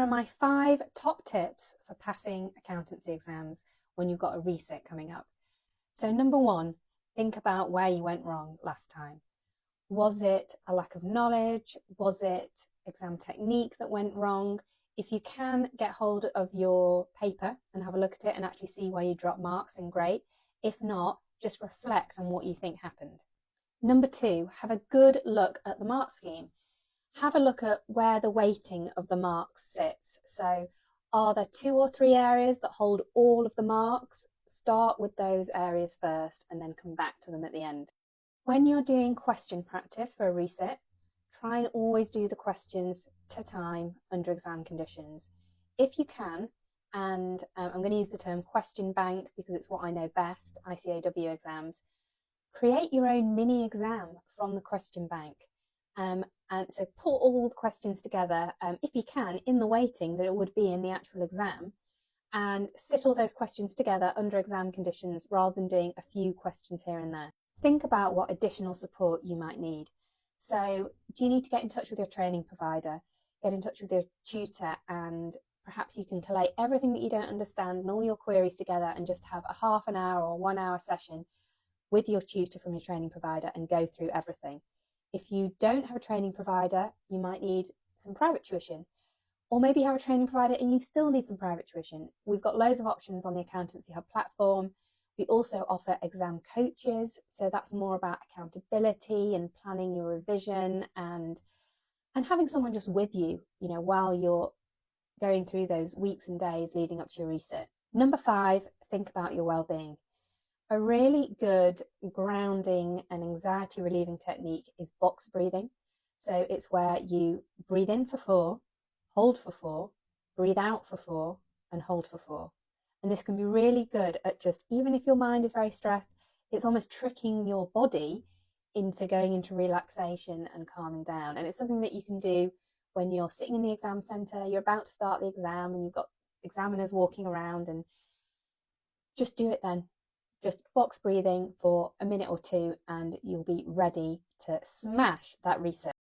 are my 5 top tips for passing accountancy exams when you've got a resit coming up. So number 1, think about where you went wrong last time. Was it a lack of knowledge? Was it exam technique that went wrong? If you can, get hold of your paper and have a look at it and actually see where you dropped marks, then great. If not, just reflect on what you think happened. Number 2, have a good look at the mark scheme. Have a look at where the weighting of the marks sits. So are there 2 or 3 areas that hold all of the marks? Start with those areas first and then come back to them at the end. When you're doing question practice for a resit, try and always do the questions to time under exam conditions. If you can, and I'm going to use the term question bank because it's what I know best, ICAW exams, create your own mini exam from the question bank. And so put all the questions together, if you can, in the weighting that it would be in the actual exam, and sit all those questions together under exam conditions rather than doing a few questions here and there. Think about what additional support you might need. So do you need to get in touch with your training provider, get in touch with your tutor, and perhaps you can collate everything that you don't understand and all your queries together and just have a half an hour or 1 hour session with your tutor from your training provider and go through everything. If you don't have a training provider, you might need some private tuition. Or maybe you have a training provider and you still need some private tuition. We've got loads of options on the Accountancy Hub platform. We also offer exam coaches. So that's more about accountability and planning your revision and having someone just with you, while you're going through those weeks and days leading up to your resit. Number 5, think about your well-being. A really good grounding and anxiety relieving technique is box breathing. So it's where you breathe in for 4, hold for 4, breathe out for 4, and hold for 4. And this can be really good at just, even if your mind is very stressed, it's almost tricking your body into going into relaxation and calming down. And it's something that you can do when you're sitting in the exam centre, you're about to start the exam and you've got examiners walking around, and just do it then. Just box breathing for a minute or 2 and you'll be ready to smash that resit.